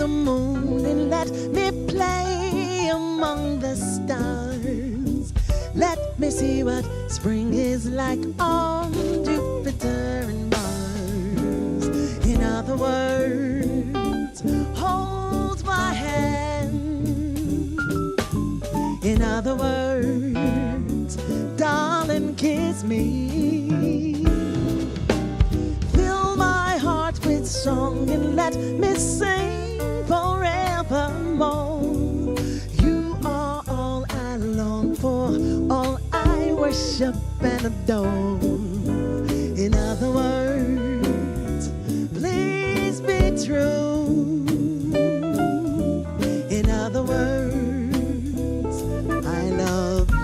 the moon and let me play among the stars. Let me see what spring is like on Jupiter and Mars. In other words, hold my hand. In other words, darling, kiss me. Fill my heart with song and let me sing forevermore. You are all I long for, all I worship and adore. In other words, please be true. In other words, I love you.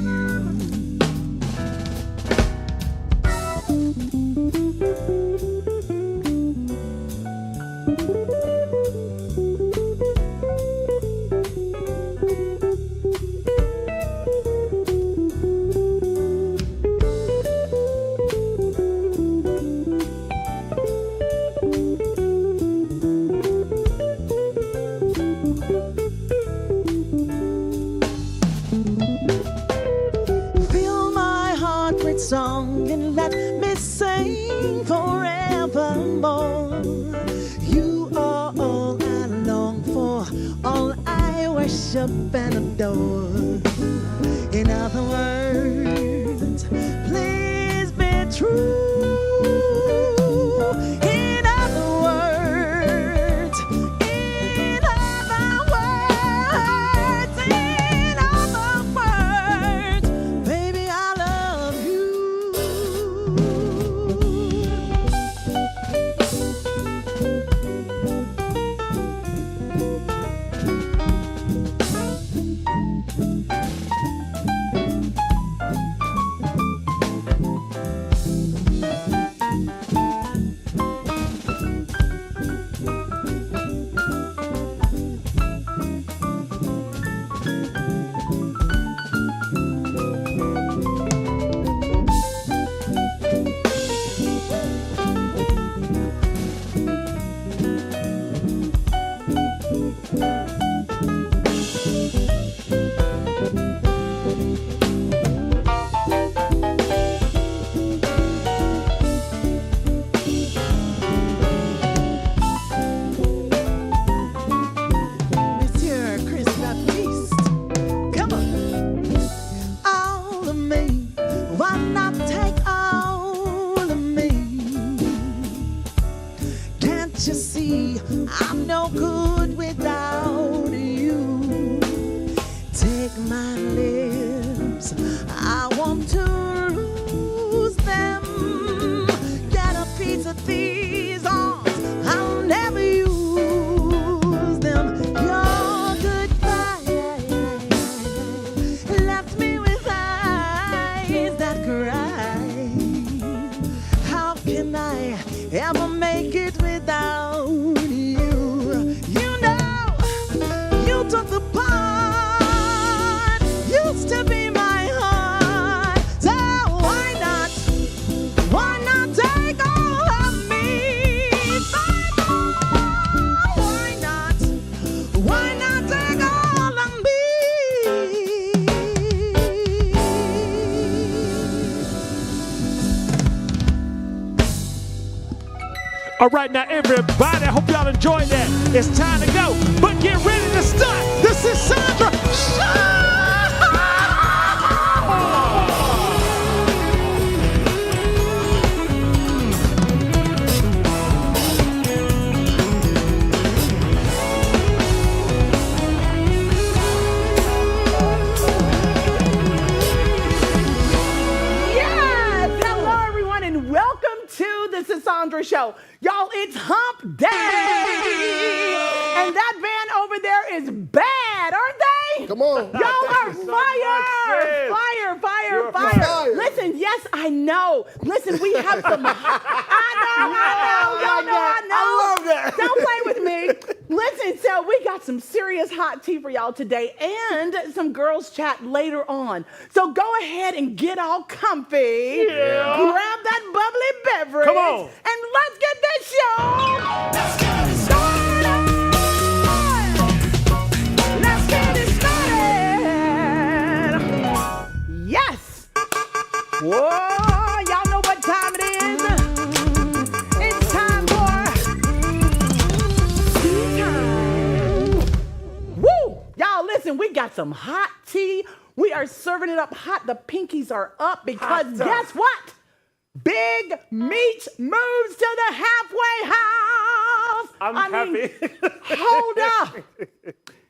Song and let me sing forevermore. You are all I long for, all I worship and adore. In other words, please be true. In other words, in other words, in other words, baby, I love you. You see, I'm no good without you. Take my lips, I want to lose them. Get a piece of these arms, I'll never use them. Your goodbye left me with eyes that cry. How can I ever make it without you? You know, you took the part, used to be my heart. So why not take all of me? Why not take all of me? All right, now everybody, I hope y'all enjoyed that. It's time to go, but get ready to start. This is Sisaundra Show! Yes! Hello, everyone, and welcome to the Sisaundra Show. Y'all, it's hump day! And that band over there is bad, aren't they? Come on. Y'all are fire! Fire! Listen, yes, I know. Listen, we have some... I know. I love that. Don't play with me. Listen, so we got some serious hot tea for y'all today and some girls chat later on. So go ahead and get all comfy. Yeah. Grab that bubbly beverage. Come on. And let's get this show started. listen, we got some hot tea. We are serving it up hot. The pinkies are up because guess what? Big Meech moves to the halfway house. I'm happy. Hold up.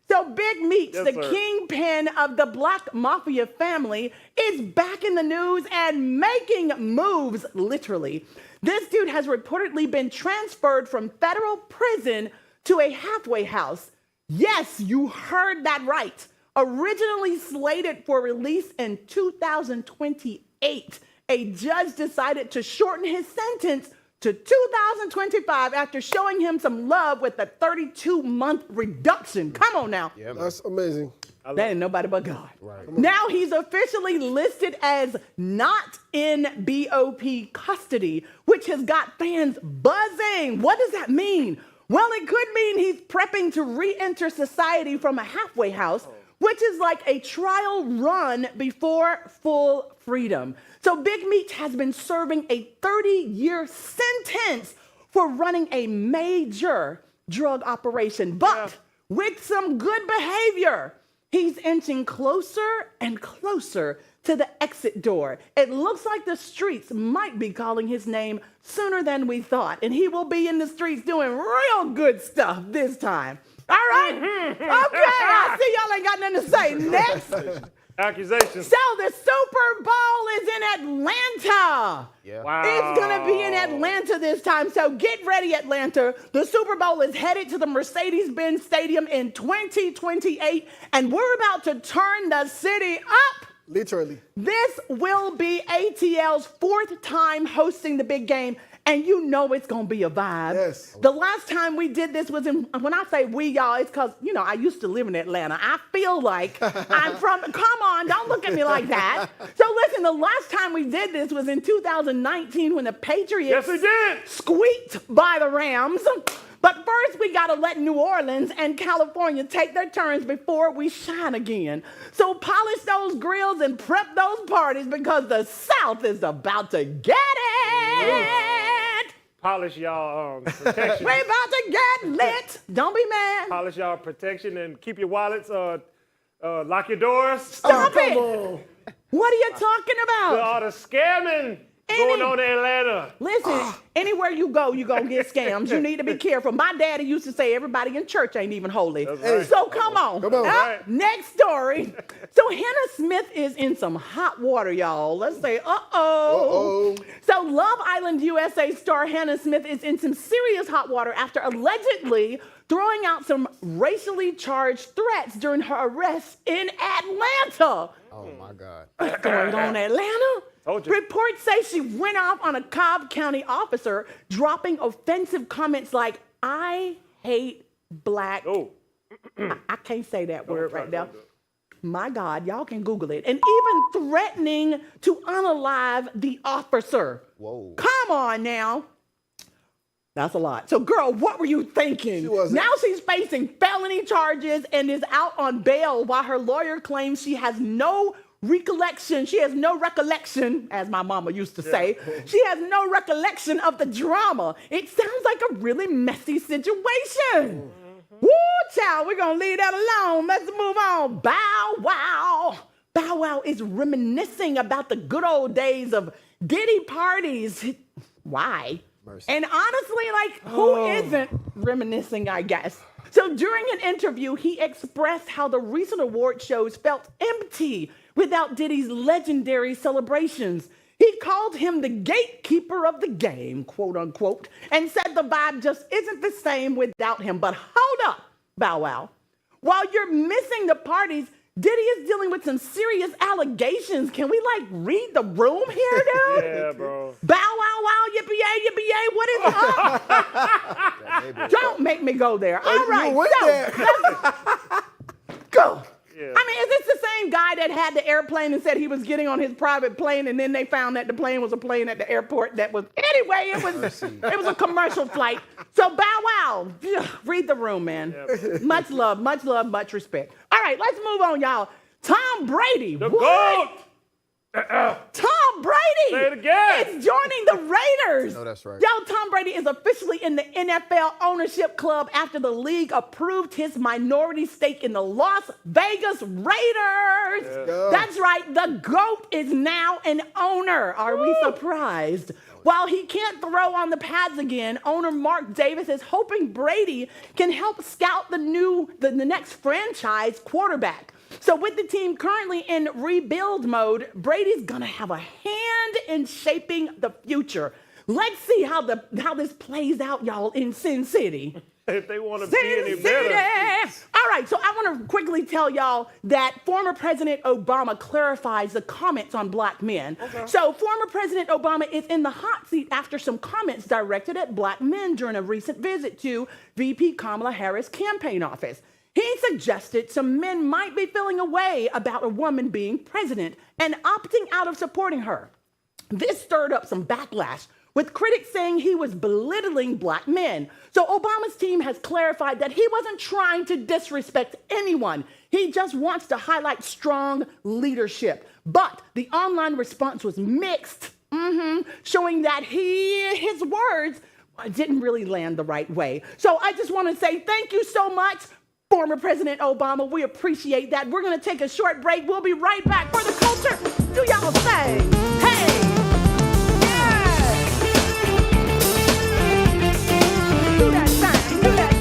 So Big Meech, the sir. kingpin of the Black Mafia family, is back in the news and making moves, literally. This dude has reportedly been transferred from federal prison to a halfway house. Yes, you heard that right. Originally slated for release in 2028, a judge decided to shorten his sentence to 2025 after showing him some love with a 32-month reduction. Come on now. Yeah, that's amazing. That ain't nobody but God. Right. Now he's officially listed as not in BOP custody, which has got fans buzzing. What does that mean? Well, it could mean he's prepping to re-enter society from a halfway house, which is like a trial run before full freedom. So Big Meech has been serving a 30-year sentence for running a major drug operation, but with some good behavior. He's inching closer and closer to the exit door. It looks like the streets might be calling his name sooner than we thought, and he will be in the streets doing real good stuff this time. All right? Okay, I see y'all ain't got nothing to say. Next. Accusations. So the Super Bowl is in Atlanta. Yeah. Wow. It's going to be in Atlanta this time. So get ready, Atlanta. The Super Bowl is headed to the Mercedes-Benz Stadium in 2028, and we're about to turn the city up. Literally. This will be ATL's fourth time hosting the big game, and you know it's going to be a vibe. Yes. The last time we did this was in, when I say we, y'all, it's because, you know, I used to live in Atlanta. I feel like I'm from, come on, don't look at me like that. So listen, the last time we did this was in 2019 when the Patriots squeaked by the Rams. But first, we got to let New Orleans and California take their turns before we shine again. So polish those grills and prep those parties because the South is about to get it. Polish y'all protection. We're about to get lit. Don't be mad. Polish y'all protection and keep your wallets, lock your doors. Stop it. What are you talking about? All the scamming going on in Atlanta. Listen, anywhere you go, you're going to get scams. You need to be careful. My daddy used to say everybody in church ain't even holy. Right. So come on. Come on. Right. Next story. So Hannah Smith is in some hot water, y'all. Let's say, uh-oh. So Love Island USA star Hannah Smith is in some serious hot water after allegedly throwing out some racially charged threats during her arrest in Atlanta. Oh, my God. What's going on, Atlanta? Told you. Reports say she went off on a Cobb County officer, dropping offensive comments like, I hate black. Oh. I can't say that word right now. My God, y'all can Google it. And even threatening to unalive the officer. Whoa. Come on now. That's a lot. So, girl, what were you thinking? She wasn't. Now she's facing felony charges and is out on bail while her lawyer claims she has no recollection. She has no recollection, as my mama used to say. She has no recollection of the drama. It sounds like a really messy situation. Woo, child, we're going to leave that alone. Let's move on. Bow Wow. Bow Wow is reminiscing about the good old days of Diddy parties. Why? Mercy. And honestly, like, who isn't reminiscing, I guess? So during an interview, he expressed how the recent award shows felt empty without Diddy's legendary celebrations. He called him the gatekeeper of the game, quote unquote, and said the vibe just isn't the same without him. But hold up, Bow Wow. While you're missing the parties, Diddy is dealing with some serious allegations. Can we, like, read the room here, dude? Yeah, bro. Bow wow wow, yippee-yay, what is up? Don't make me go there. All right, you went there. let's go. Yeah. I mean, is this the same guy that had the airplane and said he was getting on his private plane, and then they found that the plane was a plane at the airport that was, anyway, it was a commercial flight. So Bow Wow, read the room, man. Yeah. Much love, much respect. All right, let's move on, y'all. Tom Brady. The what? GOAT. Tom Brady Say it again. is joining the Raiders. No, that's right. Yo, Tom Brady is officially in the NFL ownership club after the league approved his minority stake in the Las Vegas Raiders. go. That's right. The GOAT is now an owner. Are we surprised? While he can't throw on the pads again, owner Mark Davis is hoping Brady can help scout the next franchise quarterback. So with the team currently in rebuild mode, Brady's gonna have a hand in shaping the future. Let's see how this plays out, y'all, in Sin City. If they want to be any better. All right, so I want to quickly tell y'all that former President Obama clarifies the comments on black men. Okay. So former President Obama is in the hot seat after some comments directed at black men during a recent visit to VP Kamala Harris' campaign office. He suggested some men might be feeling a way about a woman being president and opting out of supporting her. This stirred up some backlash, with critics saying he was belittling black men. So Obama's team has clarified that he wasn't trying to disrespect anyone. He just wants to highlight strong leadership. But the online response was mixed, showing that his words didn't really land the right way. So I just want to say thank you so much, former President Obama. We appreciate that. We're going to take a short break. We'll be right back for the culture. Do y'all say, hey. Do that thing, do that.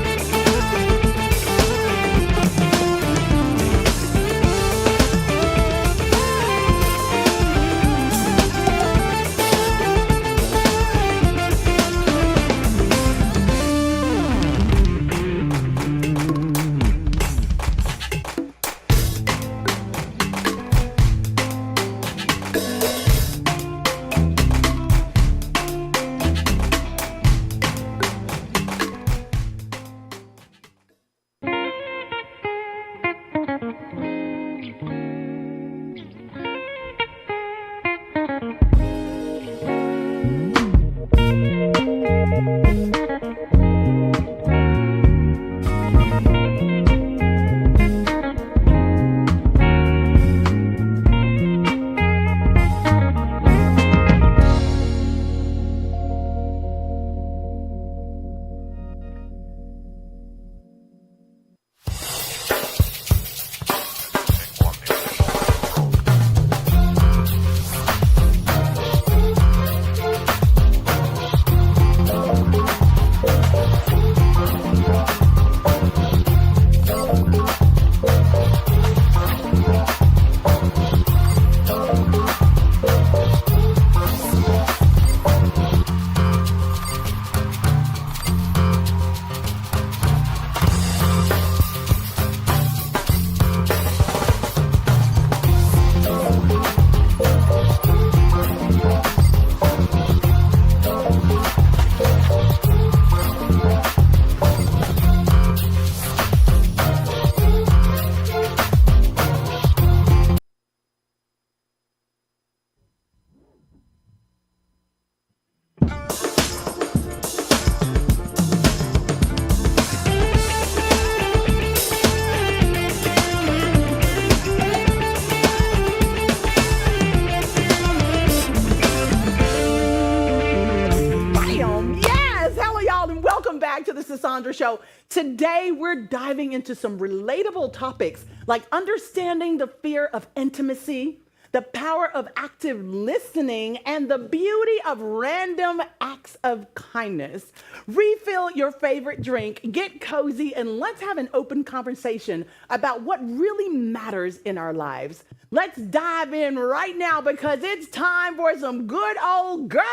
Sisaundra Show. Today, we're diving into some relatable topics like understanding the fear of intimacy, the power of active listening, and the beauty of random acts of kindness. Refill your favorite drink, get cozy, and let's have an open conversation about what really matters in our lives. Let's dive in right now because it's time for some good old girls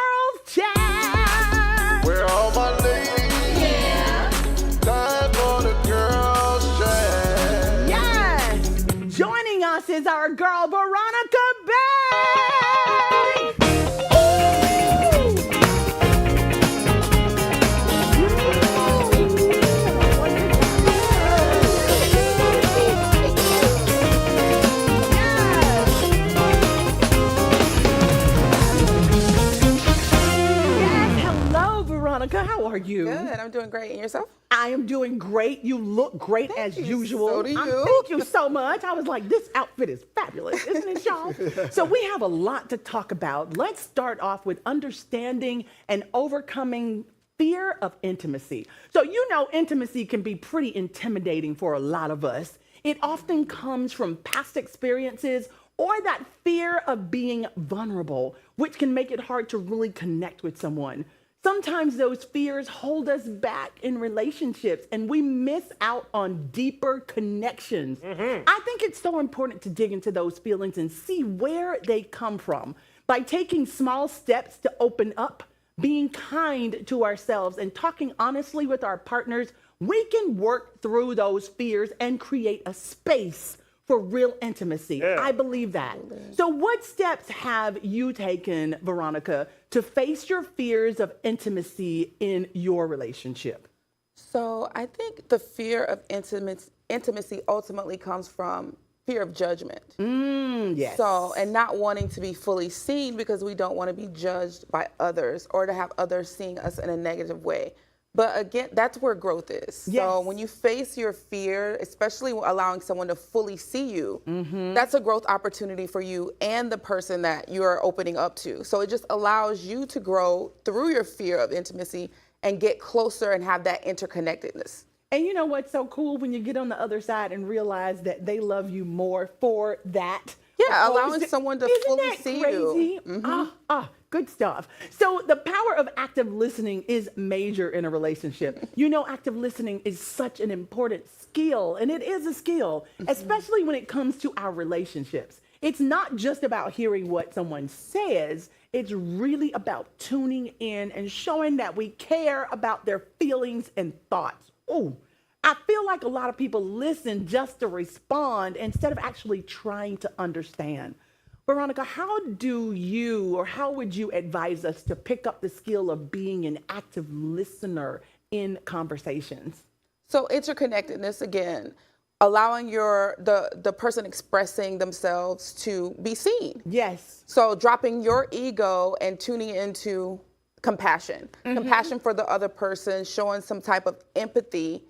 chat. Where all my ladies? Yeah. Time for the girls chat. Yes. Joining us is our girl Veronica Bay. Veronica, how are you? Good. I'm doing great. And yourself? I am doing great. You look great as usual. So do you. Thank you so much. I was like, this outfit is fabulous, isn't it, y'all? So we have a lot to talk about. Let's start off with understanding and overcoming fear of intimacy. So you know intimacy can be pretty intimidating for a lot of us. It often comes from past experiences or that fear of being vulnerable, which can make it hard to really connect with someone. Sometimes those fears hold us back in relationships and we miss out on deeper connections. I think it's so important to dig into those feelings and see where they come from. By taking small steps to open up, being kind to ourselves, and talking honestly with our partners, we can work through those fears and create a space for real intimacy. Yeah. I believe that. So what steps have you taken, Veronica, to face your fears of intimacy in your relationship? So I think the fear of intimacy ultimately comes from fear of judgment. Yes. So, and not wanting to be fully seen because we don't want to be judged by others or to have others seeing us in a negative way. But again, that's where growth is. Yes. So when you face your fear, especially allowing someone to fully see you, that's a growth opportunity for you and the person that you're opening up to. So it just allows you to grow through your fear of intimacy and get closer and have that interconnectedness. And you know what's so cool when you get on the other side and realize that they love you more for that? Yeah, opposed allowing someone to Isn't fully that see crazy? you. Good stuff. So the power of active listening is major in a relationship. You know, active listening is such an important skill, and it is a skill, especially when it comes to our relationships. It's not just about hearing what someone says. It's really about tuning in and showing that we care about their feelings and thoughts. Oh, I feel like a lot of people listen just to respond instead of actually trying to understand. Veronica, how would you advise us to pick up the skill of being an active listener in conversations? So interconnectedness, again, allowing the person expressing themselves to be seen. Yes. So dropping your ego and tuning into compassion. Compassion for the other person, showing some type of empathy.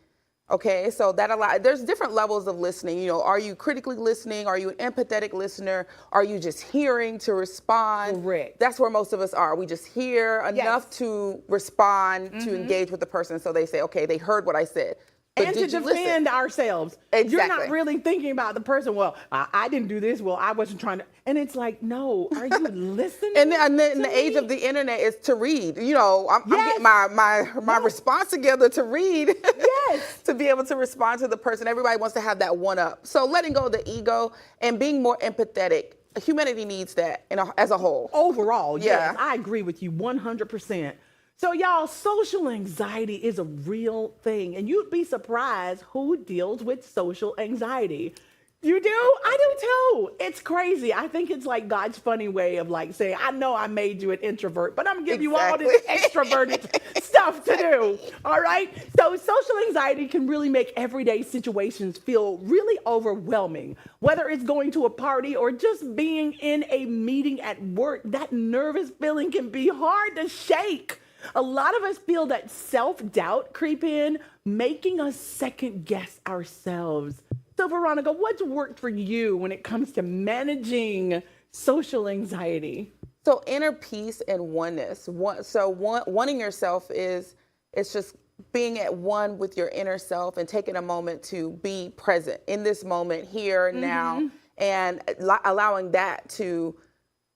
Okay, so there's different levels of listening. You know, are you critically listening? Are you an empathetic listener? Are you just hearing to respond? Correct. That's where most of us are. We just hear enough to respond, to engage with the person. So they say, okay, they heard what I said. But And to did you listen? defend ourselves. You're Exactly. not really thinking about the person. Well, I didn't do this. Well, I wasn't trying to. And it's like, no, are you listening? And then to in the age me? of the internet is to read. You know, I'm Yes. getting my response together to read. Yes. To be able to respond to the person. Everybody wants to have that one up. So letting go of the ego and being more empathetic. Humanity needs that as a whole. Overall, yes, Yeah. I agree with you 100%. So y'all, social anxiety is a real thing, and you'd be surprised who deals with social anxiety. You do? I do too. It's crazy. I think it's like God's funny way of like saying, I know I made you an introvert, but I'm gonna give you all this extroverted stuff to do. All right? So social anxiety can really make everyday situations feel really overwhelming. Whether it's going to a party or just being in a meeting at work, that nervous feeling can be hard to shake. A lot of us feel that self-doubt creep in, making us second guess ourselves. So Veronica, what's worked for you when it comes to managing social anxiety? So inner peace and oneness. Wanting yourself is just being at one with your inner self and taking a moment to be present in this moment, here, now, and allowing that to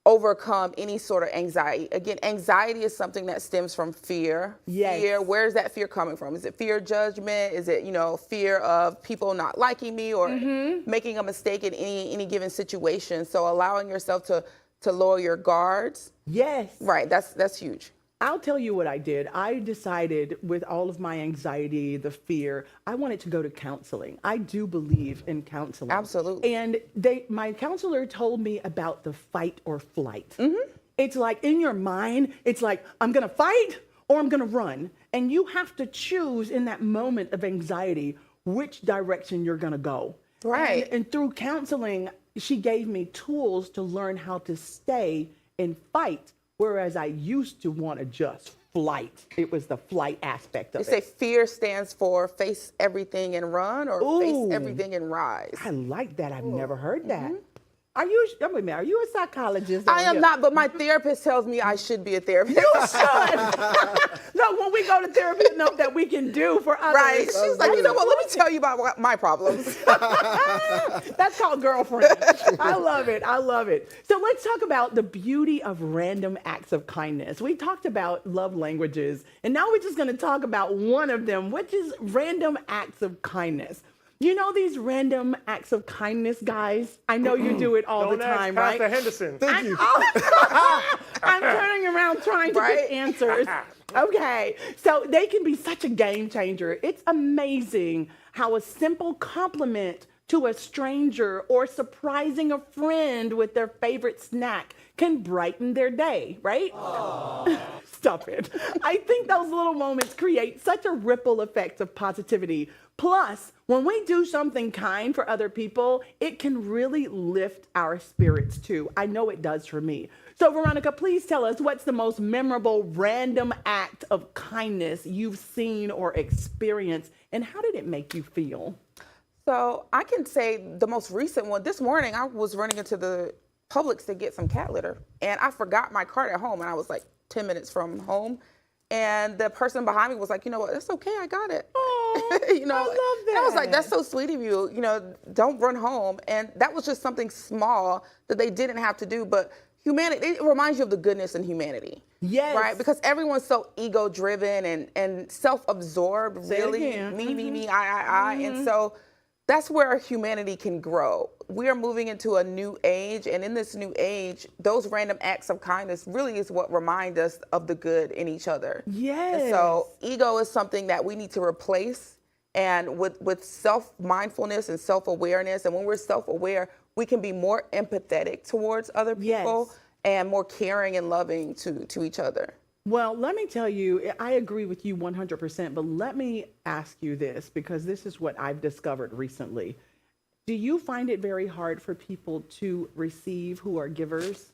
overcome any sort of anxiety. Again, anxiety is something that stems from fear. Yes. Fear, where is that fear coming from? Is it fear of judgment? Is it, fear of people not liking me or making a mistake in any given situation? So allowing yourself to lower your guards. Yes. Right, that's huge. I'll tell you what I did. I decided with all of my anxiety, the fear, I wanted to go to counseling. I do believe in counseling. Absolutely. And my counselor told me about the fight or flight. It's like in your mind, it's like, I'm going to fight or I'm going to run. And you have to choose in that moment of anxiety which direction you're going to go. Right. And through counseling, she gave me tools to learn how to stay and fight. Whereas I used to want to just flight. It was the flight aspect of They say it. fear stands for face everything and run, or Ooh. face everything and rise. I like that. I've never heard that. Are you a psychologist? I am not, but my therapist tells me I should be a therapist. You should. Look, when we go to therapy, know that we can do for others. Right. She's like, you know what? Let me tell you about my problems. That's called girlfriend. I love it. I love it. So let's talk about the beauty of random acts of kindness. We talked about love languages, and now we're just going to talk about one of them, which is random acts of kindness. You know these random acts of kindness, guys? I know you do it all Don't the ask time, Pastor right? Henderson. Thank you. I'm turning around trying to get answers. Okay, so they can be such a game changer. It's amazing how a simple compliment to a stranger or surprising a friend with their favorite snack can brighten their day, right? Stop it. I think those little moments create such a ripple effect of positivity. Plus, when we do something kind for other people, it can really lift our spirits too. I know it does for me. So Veronica, please tell us, what's the most memorable random act of kindness you've seen or experienced, and how did it make you feel? So I can say the most recent one. This morning, I was running into the Publix to get some cat litter, and I forgot my cart at home, and I was like 10 minutes from home. And the person behind me was like, you know what, it's okay, I got it. Oh, you know, I love that. And I was like, that's so sweet of you. You know, don't run home. And that was just something small that they didn't have to do. But humanity, it reminds you of the goodness in humanity. Yes. Right? Because everyone's so ego-driven and self-absorbed, Say it really. again. Me, I. And so that's where humanity can grow. We are moving into a new age, and in this new age, those random acts of kindness really is what remind us of the good in each other. Yes. And so ego is something that we need to replace, and with self-mindfulness and self-awareness. And when we're self-aware, we can be more empathetic towards other people and more caring and loving to each other. Well, let me tell you, I agree with you 100%, but let me ask you this, because this is what I've discovered recently. Do you find it very hard for people to receive who are givers?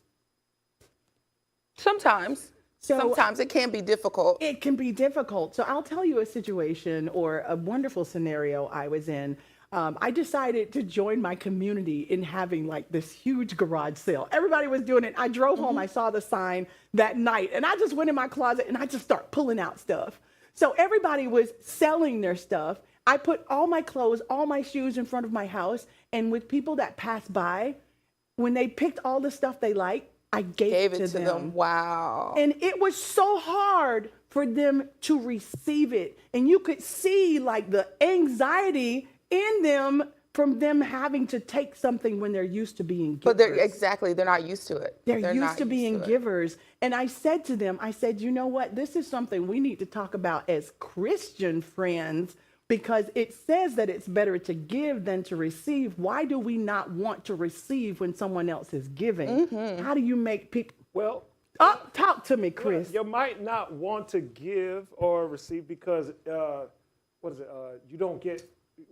Sometimes. Sometimes it can be difficult. It can be difficult. So I'll tell you a situation or a wonderful scenario I was in. I decided to join my community in having like this huge garage sale. Everybody was doing it. I drove home, I saw the sign that night, and I just went in my closet and I just started pulling out stuff. So everybody was selling their stuff. I put all my clothes, all my shoes in front of my house, and with people that passed by, when they picked all the stuff they liked, I gave it to them. Wow. And it was so hard for them to receive it. And you could see like the anxiety in them from them having to take something when they're used to being givers. But they're not used to it. They're used to being givers. And I said to them, I said, you know what? This is something we need to talk about as Christian friends, because it says that it's better to give than to receive. Why do we not want to receive when someone else is giving? How do you make people? Well, Talk to me, Chris. you might not want to give or receive because, you don't get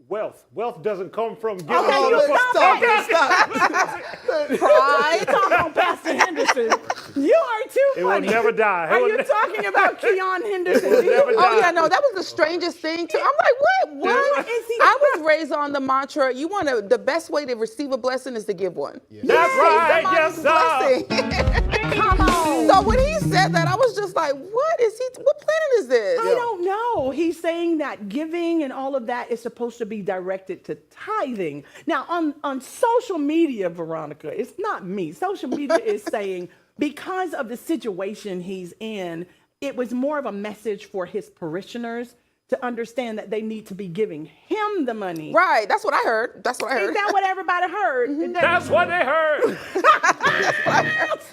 wealth. Wealth doesn't come from giving. Okay, you stop. Pride. Come on, Pastor Henderson. You are too funny. It will never die. Are you talking about Keon Henderson? will never die. Oh yeah, no, that was the strangest thing too. I'm like, what? What is he? I was raised on the mantra: the best way to receive a blessing is to give one. That's right. Yes, Somebody's sir. blessing. Come on. So when he said that, I was just like, what planet is this? I don't know. He's saying that giving and all of that is supposed to be directed to tithing. Now, on social media, Veronica, it's not me. Social media is saying because of the situation he's in, it was more of a message for his parishioners to understand that they need to be giving him the money. Right, that's what I heard. Is that what everybody heard? That's what they heard.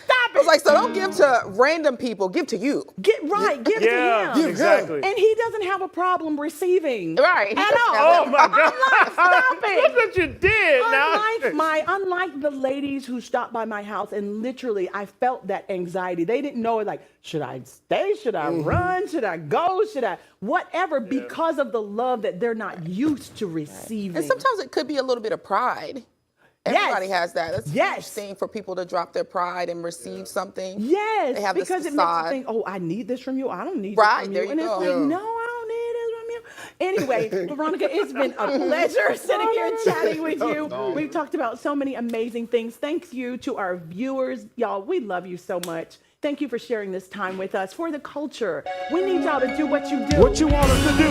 Stop I was like, so don't give to random people, give to you. Give to him. Exactly. And he doesn't have a problem receiving. Right. At all. Oh my God. Stop it. Look what you did now. Unlike the ladies who stopped by my house, and literally I felt that anxiety. They didn't know, like, should I stay? Should I run? Should I go? Should I whatever? Because of the love that they're not used to receiving. And sometimes it could be a little bit of pride. Everybody has that. That's a huge Yes. thing for people to drop their pride and receive something. Yes, They have this because it makes you facade. think, oh, I need this from you. I don't need Right, this from there you. you And go. it's like, no, I don't need this from you. Anyway, Veronica, it's been a pleasure sitting here chatting with you. We've talked about so many amazing things. Thank you to our viewers. Y'all, we love you so much. Thank you for sharing this time with us. For the culture, we need y'all to do what you do. What you want us to do?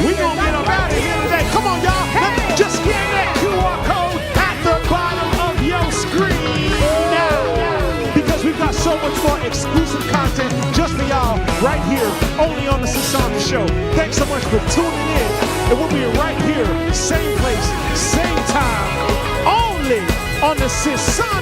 We gonna get them out of here today. Come on, y'all. Hey. Just scan that QR code at the bottom of your screen now. Because we've got so much more exclusive content just for y'all right here, only on the Sisaundra Show. Thanks so much for tuning in. And we'll be right here, same place, same time, only on the Sisaundra